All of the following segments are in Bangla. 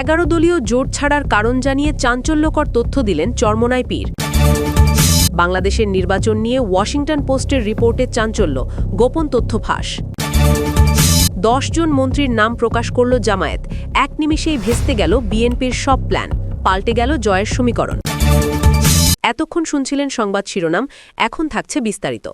11 দলীয় জোট ছাড়ার কারণ জানিয়ে চাঞ্চল্যকর তথ্য দিলেন চরমোনাই পীর। বাংলাদেশের নির্বাচন নিয়ে ওয়াশিংটন পোস্টের রিপোর্টে চাঞ্চল্য, গোপন তথ্য ফাঁস। 10 জন মন্ত্রীর নাম প্রকাশ করল জামায়াত, এক নিমিষেই ভেস্তে গেল বিএনপির সব প্ল্যান, পাল্টে গেল জয়ের সমীকরণ। এতক্ষণ শুনছিলেন সংবাদ শিরোনাম, এখন থাকছে বিস্তারিত।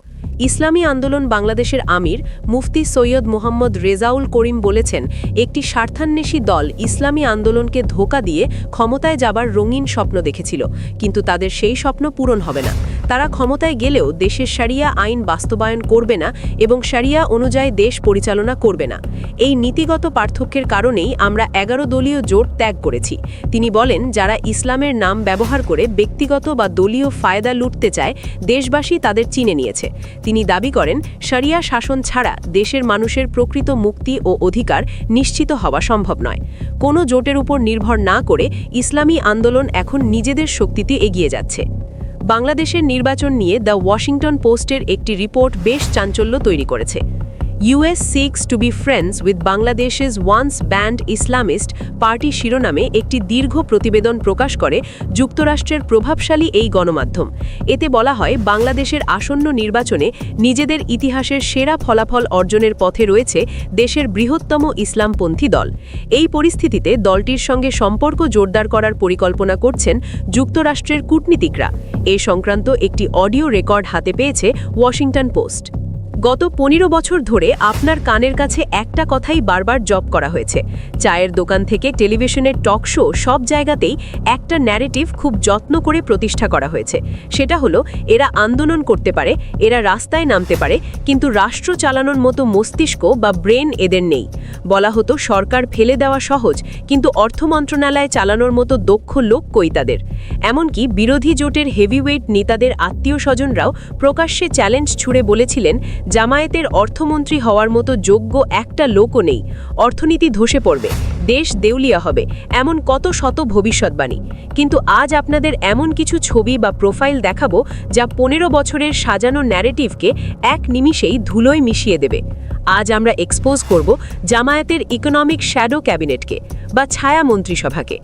ইসলামী আন্দোলন বাংলাদেশের আমির মুফতি সৈয়দ মোহাম্মদ রেজাউল করিম বলেছেন, একটি স্বার্থান্বেষী দল ইসলামী আন্দোলনকে ধোঁকা দিয়ে ক্ষমতায় যাবার রঙিন স্বপ্ন দেখেছিল, কিন্তু তাদের সেই স্বপ্ন পূরণ হবে না। তারা ক্ষমতায় গেলেও দেশের শরিয়া আইন বাস্তবায়ন করবে না এবং শরিয়া অনুযায়ী দেশ পরিচালনা করবে না। এই নীতিগত পার্থক্যের কারণেই আমরা 11 দলীয় জোট ত্যাগ করেছি। তিনি বলেন, যারা ইসলামের নাম ব্যবহার করে ব্যক্তিগত বা দলীয় ফায়দা লুটতে চায়, দেশবাসী তাদের চিনে নিয়েছে। তিনি দাবি করেন, শরিয়া শাসন ছাড়া দেশের মানুষের প্রকৃত মুক্তি ও অধিকার নিশ্চিত হওয়া সম্ভব নয়। কোনো জোটের উপর নির্ভর না করে ইসলামী আন্দোলন এখন নিজেদের শক্তিতে এগিয়ে যাচ্ছে। বাংলাদেশের নির্বাচন নিয়ে দ্য ওয়াশিংটন পোস্টের একটি রিপোর্ট বেশ চাঞ্চল্য তৈরি করেছে। US seeks to be friends with Bangladesh's once banned Islamist party শিরোনামে একটি দীর্ঘ প্রতিবেদন প্রকাশ করে যুক্তরাষ্ট্রের প্রভাবশালী এই গণমাধ্যম। এতে বলা হয়, বাংলাদেশের আসন্ন নির্বাচনে নিজেদের ইতিহাসের সেরা ফলাফল অর্জনের পথে রয়েছে দেশের বৃহত্তম ইসলামপন্থী দল। এই পরিস্থিতিতে দলটির সঙ্গে সম্পর্ক জোরদার করার পরিকল্পনা করছেন যুক্তরাষ্ট্রের কূটনীতিকরা। এ সংক্রান্ত একটি অডিও রেকর্ড হাতে পেয়েছে ওয়াশিংটন পোস্ট। গত 15 বছর ধরে আপনার কানের কাছে একটা কথাই বারবার জপ করা হয়েছে। চায়ের দোকান থেকে টেলিভিশনের টক শো, সব জায়গাতেই একটা ন্যারেটিভ খুব যত্ন করে প্রতিষ্ঠা করা হয়েছে। সেটা হলো, এরা আন্দোলন করতে পারে, এরা রাস্তায় নামতে পারে, কিন্তু রাষ্ট্র চালানোর মতো মস্তিষ্ক বা ব্রেন এদের নেই। বলা হতো, সরকার ফেলে দেওয়া সহজ, কিন্তু অর্থ মন্ত্রণালয় চালানোর মতো দক্ষ লোক কই তাদের। এমনকি বিরোধী জোটের হেভিওয়েট নেতাদের আত্মীয় স্বজনরাও প্রকাশ্যে চ্যালেঞ্জ ছুড়ে বলেছিলেন, জামায়াতের অর্থমন্ত্রী হওয়ার মতো যোগ্য একটা লোকও নেই, অর্থনীতি ধসে পড়বে, দেশ দেউলিয়া হবে, এমন কত শত ভবিষ্যৎবাণী। কিন্তু আজ আপনাদের এমন কিছু ছবি বা প্রোফাইল দেখাবো যা 15 বছরের সাজানো ন্যারেটিভকে এক নিমিষেই ধুলোয় মিশিয়ে দেবে। আজ আমরা এক্সপোজ করব জামায়াতের ইকোনমিক শ্যাডো ক্যাবিনেটকে বা ছায়া মন্ত্রিসভাকে।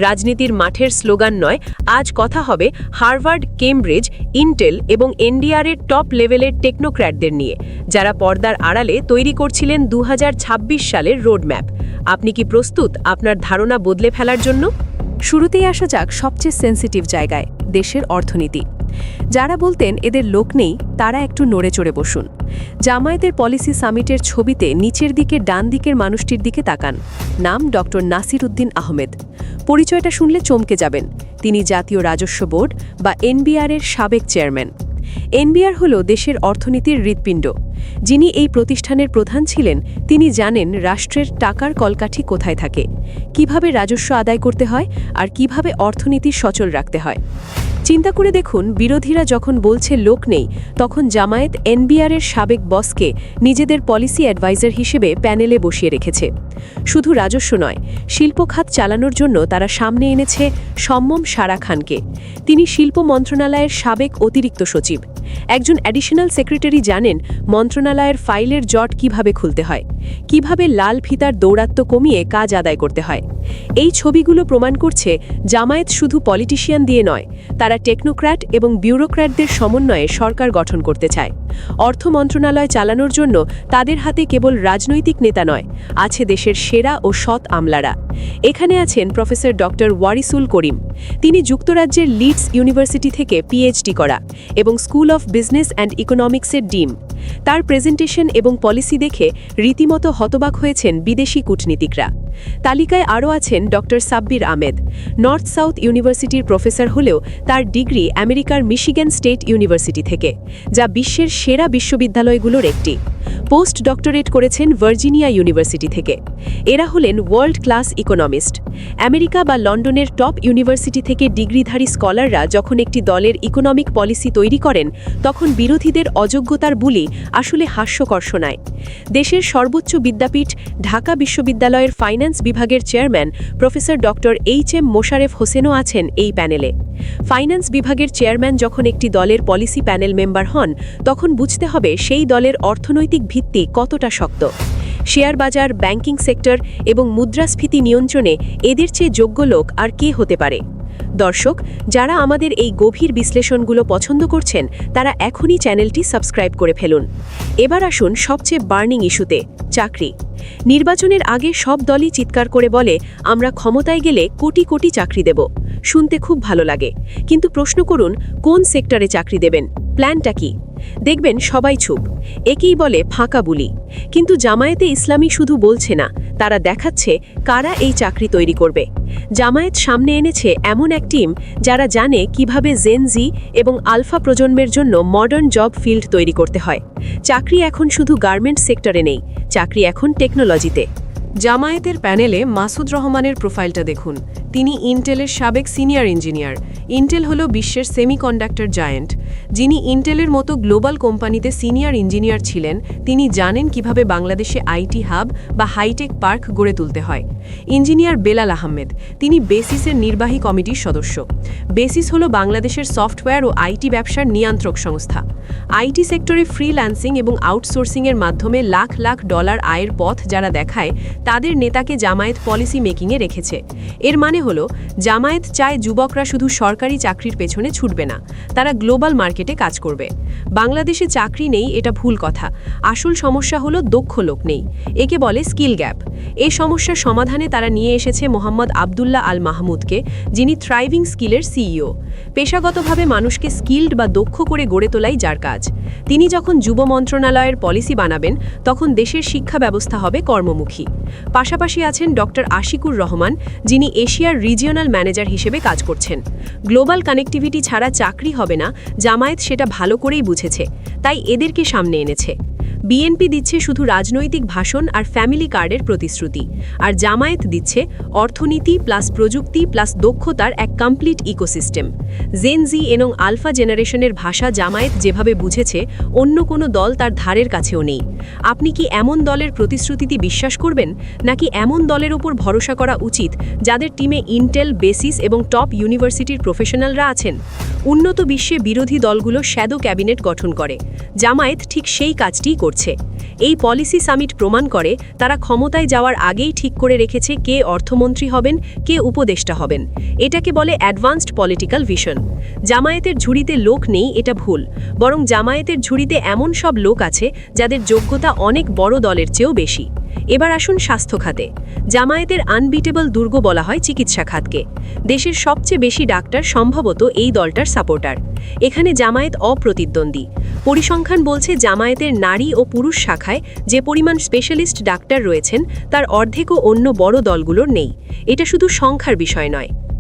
রাজনীতির মাঠের স্লোগান নয়, আজ কথা হবে হার্ভার্ড, কেমব্রিজ, ইন্টেল এবং এনডিআরের টপ লেভেলের টেকনোক্র্যাটদের নিয়ে, যারা পর্দার আড়ালে তৈরি করছিলেন 2026 সালের রোডম্যাপ। আপনি কি প্রস্তুত আপনার ধারণা বদলে ফেলার জন্য? শুরুতেই আসা যাক সবচেয়ে সেন্সিটিভ জায়গায়, দেশের অর্থনীতি। যারা বলতেন এদের লোক নেই, তারা একটু নড়ে চড়ে বসুন। জামায়াতের পলিসি সামিটের ছবিতে নিচের দিকে ডান দিকের মানুষটির দিকে তাকান। নাম ডক্টর নাসির উদ্দিন আহমেদ। পরিচয়টা শুনলে চমকে যাবেন। তিনি জাতীয় রাজস্ব বোর্ড বা এনবিআরের সাবেক চেয়ারম্যান। এনবিআর হল দেশের অর্থনীতির হৃৎপিণ্ড। যিনি এই প্রতিষ্ঠানের প্রধান ছিলেন, তিনি জানেন রাষ্ট্রের টাকার কলকাঠি কোথায় থাকে, কিভাবে রাজস্ব আদায় করতে হয় আর কিভাবে অর্থনীতি সচল রাখতে হয়। চিন্তা করে দেখুন, বিরোধীরা যখন বলছে লোক নেই, তখন জামায়াত এনবিআরের সাবেক বসকে নিজেদের পলিসি অ্যাডভাইজার হিসেবে প্যানেলে বসিয়ে রেখেছে। শুধু রাজস্ব নয়, শিল্প খাত চালানোর জন্য তারা সামনে এনেছে সম্যম সারা খানকে। তিনি শিল্প মন্ত্রণালয়ের সাবেক অতিরিক্ত সচিব। একজন অ্যাডিশনাল সেক্রেটারি জানেন মন্ত্রণালয়ের ফাইলের জট কিভাবে খুলতে হয়, কিভাবে লাল ফিতার দৌরাত্ম্য কমিয়ে কাজ আদায় করতে হয়। এই ছবিগুলো প্রমাণ করছে জামায়াত শুধু পলিটিশিয়ান দিয়ে নয়, তারা টেকনোক্র্যাট এবং বিউরোক্র্যাটদের সমন্বয়ে সরকার গঠন করতে চায়। অর্থ মন্ত্রণালয় চালানোর জন্য তাদের হাতে কেবল রাজনৈতিক নেতা নয়, আছে দেশের সেরা ও সৎ আমলারা। এখানে আছেন প্রফেসর ডক্টর ওয়ারিসুল করিম। তিনি যুক্তরাজ্যের লিডস ইউনিভার্সিটি থেকে পিএইচডি করা এবং স্কুল অফ বিজনেস অ্যান্ড ইকোনমিক্সের ডিন। তার প্রেজেন্টেশন এবং পলিসি দেখে রীতিমতো হতবাক হয়েছেন বিদেশি কূটনীতিকরা। তালিকায় আরও আছেন doctor Sabbir Ahmed. North South ইউনিভার্সিটির প্রফেসর হলেও তার ডিগ্রি আমেরিকার মিশিগান স্টেট ইউনিভার্সিটি থেকে, যা বিশ্বের সেরা বিশ্ববিদ্যালয়গুলোর একটি। পোস্ট ডক্টরেট করেছেন ভার্জিনিয়া ইউনিভার্সিটি থেকে। এরা হলেন ওয়ার্ল্ড ক্লাস ইকোনমিস্ট। আমেরিকা বা লন্ডনের টপ ইউনিভার্সিটি থেকে ডিগ্রিধারী স্কলাররা যখন একটি দলের ইকোনমিক পলিসি তৈরি করেন, তখন বিরোধীদের অযোগ্যতার বুলি আসলে হাস্যকর শোনায়। দেশের সর্বোচ্চ বিদ্যাপীঠ ঢাকা বিশ্ববিদ্যালয়ের ফাইন্যান্স বিভাগের chairman professor doctor HM Mosharef হোসেনও আছেন এই প্যানেলে। ফাইন্যান্স বিভাগের চেয়ারম্যান যখন একটি দলের পলিসি প্যানেল মেম্বার হন, তখন বুঝতে হবে সেই দলের অর্থনৈতিক ভিত্তি কতটা শক্ত। শেয়ার বাজার, ব্যাংকিং সেক্টর এবং মুদ্রাস্ফীতি নিয়ন্ত্রণে এদের চেয়ে যোগ্য লোক আর কে হতে পারে? দর্শক, যারা আমাদের এই গভীর বিশ্লেষণগুলো পছন্দ করছেন তারা এখনই চ্যানেলটি সাবস্ক্রাইব করে ফেলুন। এবার আসুন সবচেয়ে বার্নিং ইস্যুতে, চাকরি। নির্বাচনের আগে সব দলই চিৎকার করে বলে, আমরা ক্ষমতায় গেলে কোটি কোটি চাকরি দেব। শুনতে খুব ভালো লাগে, কিন্তু প্রশ্ন করুন কোন সেক্টরে চাকরি দেবেন, প্ল্যানটা কি? দেখবেন সবাই চুপ, একেই বলে ফাঁকা বুলি। কিন্তু জামায়াতে ইসলামী শুধু বলছে না, তারা দেখাচ্ছে কারা এই চাকরি তৈরি করবে। জামায়াত সামনে এনেছে এমন এক টিম যারা জানে কিভাবে জেন জি এবং আলফা প্রজন্মের জন্য মডার্ন জব ফিল্ড তৈরি করতে হয়। চাকরি এখন শুধু গার্মেন্টস সেক্টরে নেই, চাকরি এখন টেকনোলজিতে। জামায়াতের প্যানেলে মাসুদ রহমানের প্রোফাইলটা দেখুন। তিনি ইন্টেলের সাবেক সিনিয়র ইঞ্জিনিয়ার। ইন্টেল হলো বিশ্বের সেমিকন্ডাক্টর জায়ান্ট। যিনি ইন্টেলের মতো গ্লোবাল কোম্পানিতে সিনিয়র ইঞ্জিনিয়ার ছিলেন, তিনি জানেন কিভাবে বাংলাদেশে আইটি হাব বা হাইটেক পার্ক গড়ে তুলতে হয়। ইঞ্জিনিয়ার বেলাল আহমেদ, তিনি বেসিসের নির্বাহী কমিটির সদস্য। বেসিস হলো বাংলাদেশের সফটওয়্যার ও আইটি ব্যবসার নিয়ন্ত্রক সংস্থা। আইটি সেক্টরে ফ্রিল্যান্সিং এবং আউটসোর্সিংয়ের মাধ্যমে লাখ লাখ ডলার আয়ের পথ যারা দেখায়, তাদের নেতাকে জামায়াত পলিসি মেকিংয়ে রেখেছে। এর মানে হলো জামায়াত চায় যুবকরা শুধু সরকারি চাকরির পেছনে ছুটবে না, তারা গ্লোবাল মার্কেটে কাজ করবে। বাংলাদেশে চাকরি নেই এটা ভুল কথা, আসল সমস্যা হলো দক্ষ লোক নেই। একে বলে স্কিল গ্যাপ। এই সমস্যার সমাধানে তারা নিয়ে এসেছে মোহাম্মদ আবদুল্লাহ আল মাহমুদকে, যিনি থ্রাইভিং স্কিলের সিইও। পেশাগতভাবে মানুষকে স্কিল্ড বা দক্ষ করে গড়ে তোলাই যার কাজ। তিনি যখন যুব মন্ত্রণালয়ের পলিসি বানাবেন, তখন দেশের শিক্ষা ব্যবস্থা হবে কর্মমুখী। পাশাপাশি আছেন ডক্টর আশিকুর রহমান, যিনি এশিয়ার রিজিওনাল ম্যানেজার হিসেবে কাজ করছেন। গ্লোবাল কানেক্টিভিটি ছাড়া চাকরি হবে না, জামায়াত সেটা ভালো করেই বুঝেছে, তাই এদেরকে সামনে এনেছে। বিএনপি দিচ্ছে শুধু রাজনৈতিক ভাষণ আর ফ্যামিলি কার্ডের প্রতিশ্রুতি, আর জামায়াত দিচ্ছে অর্থনীতি প্লাস প্রযুক্তি প্লাস দক্ষতার এক কমপ্লিট ইকোসিস্টেম। জেন জি এবং আলফা জেনারেশনের ভাষা জামায়াত যেভাবে বুঝেছে, অন্য কোনো দল তার ধারের কাছেও নেই। আপনি কি এমন দলের প্রতিশ্রুতিতে বিশ্বাস করবেন, নাকি এমন দলের ওপর ভরসা করা উচিত যাদের টিমে ইন্টেল, বেসিস এবং টপ ইউনিভার্সিটির প্রফেশনালরা আছেন? উন্নত বিশ্বে বিরোধী দলগুলো শ্যাডো ক্যাবিনেট গঠন করে, জামায়াত ঠিক সেই কাজটিই করছে। এই পলিসি সামিট প্রমাণ করে তারা ক্ষমতায় যাওয়ার আগেই ঠিক করে রেখেছে কে অর্থমন্ত্রী হবেন, কে উপদেষ্টা হবেন। এটাকে বলে অ্যাডভান্সড পলিটিক্যাল ভিশন। জামায়াতের ঝুড়িতে লোক নেই এটা ভুল, বরং জামায়াতের ঝুড়িতে এমন সব লোক আছে যাদের যোগ্যতা অনেক বড় দলের চেয়েও বেশি। এবার আসুন স্বাস্থ্য খাতে। জামায়াতের আনবিটেবল দুর্গ বলা হয় চিকিৎসা খাতকে। দেশের সবচেয়ে বেশি ডাক্তার সম্ভবত এই দলটার সাপোর্টার। এখানে জামায়াত অপ্রতিদ্বন্দ্বী। পরিসংখ্যান বলছে জামায়াতের নারী ও পুরুষ শাখায় যে পরিমাণ স্পেশালিস্ট ডাক্তার রয়েছেন, তার অর্ধেকও অন্য বড় দলগুলোর নেই। এটা শুধু সংখ্যার বিষয় নয়,